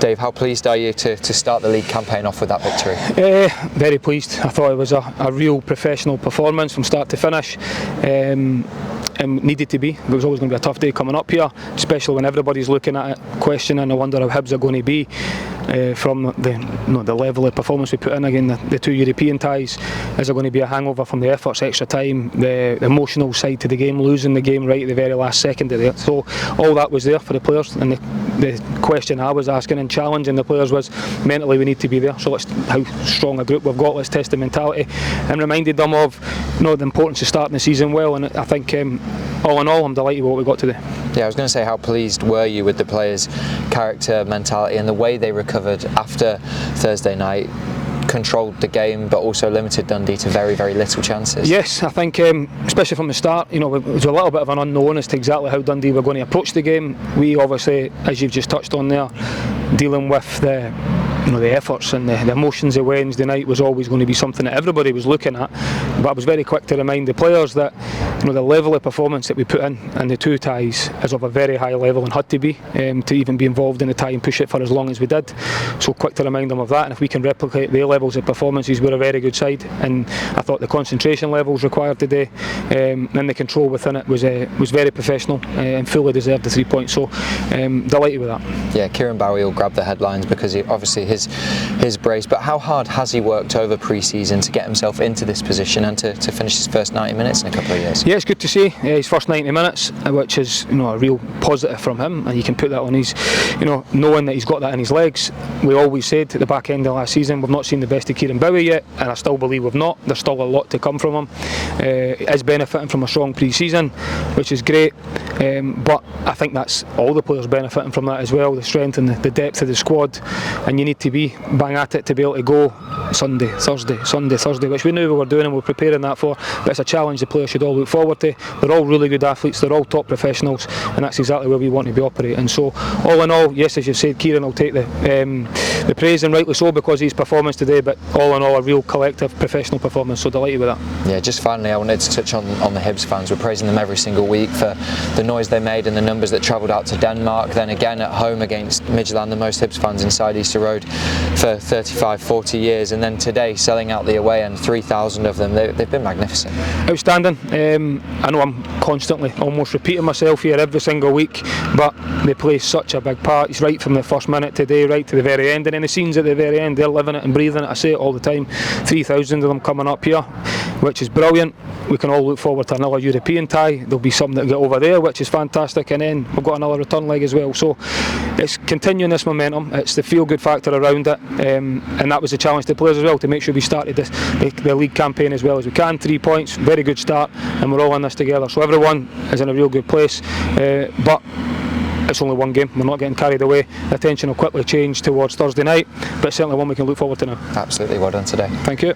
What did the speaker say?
Dave, how pleased are you to start the league campaign off with that victory? Very pleased. I thought it was a real professional performance from start to finish. And needed to be. It was always going to be a tough day coming up here, especially when everybody's looking at it, questioning, I wonder how Hibs are going to be from the level of performance we put in again, the two European ties. Is there going to be a hangover from the efforts, extra time, the emotional side to the game, losing the game right at the very last second of it? So all that was there for the players, and the question I was asking and challenging the players was, mentally we need to be there, so let's, how strong a group we've got, let's test the mentality, and reminded them of the importance of starting the season well. And I think all in all, I'm delighted with what we got today. Yeah, I was going to say, how pleased were you with the players' character, mentality, and the way they recovered after Thursday night? Controlled the game, but also limited Dundee to very, very little chances. Yes, I think, especially from the start, it was a little bit of an unknown as to exactly how Dundee were going to approach the game. We obviously, as you've just touched on there, dealing with the efforts and the emotions of Wednesday night was always going to be something that everybody was looking at. But I was very quick to remind the players that the level of performance that we put in and the two ties is of a very high level and had to be to even be involved in the tie and push it for as long as we did. So quick to remind them of that, and if we can replicate their levels of performances, we're a very good side. And I thought the concentration levels required today and the control within it was very professional and fully deserved the 3 points. So delighted with that. Yeah, Kieran Bowie will grab the headlines because obviously his brace, but how hard has he worked over pre-season to get himself into this position and to finish his first 90 minutes in a couple of years? Yeah, it's good to see his first 90 minutes, which is a real positive from him, and you can put that on his, knowing that he's got that in his legs. We always said at the back end of last season we've not seen the best of Kieran Bowie yet, and I still believe we've not. There's still a lot to come from him. He is benefiting from a strong pre-season, which is great, but I think that's all the players benefiting from that as well, the strength and the depth of the squad, and you need to be bang at it to be able to go Sunday, Thursday, which we knew we were doing and we were preparing that for, but it's a challenge the players should all look forward to. They're all really good athletes, they're all top professionals, and that's exactly where we want to be operating. So all in all, yes, as you said, Kieran will take the praise, and rightly so, because of his performance today, but all in all a real collective professional performance, so delighted with that. Yeah, just finally I wanted to touch on the Hibs fans. We're praising them every single week for the noise they made and the numbers that travelled out to Denmark, then again at home against Midtjylland, the most Hibs fans inside Easter Road for 35-40 years, and then today selling out the away end, 3,000 of them. They've been magnificent. Outstanding. I know I'm constantly almost repeating myself here every single week, but they play such a big part. It's right from the first minute today right to the very end, and then the scenes at the very end, they're living it and breathing it. I say it all the time, 3,000 of them coming up here, which is brilliant. We can all look forward to another European tie. There'll be some that get over there, which is fantastic, and then we've got another return leg as well. So it's continuing this momentum, it's the feel-good factor around it, and that was the challenge to the players as well, to make sure we started the league campaign as well as we can. 3 points, very good start, and we're all in this together, so everyone is in a real good place, but it's only one game, we're not getting carried away. The attention will quickly change towards Thursday night, but certainly one we can look forward to now. Absolutely, well done today. Thank you.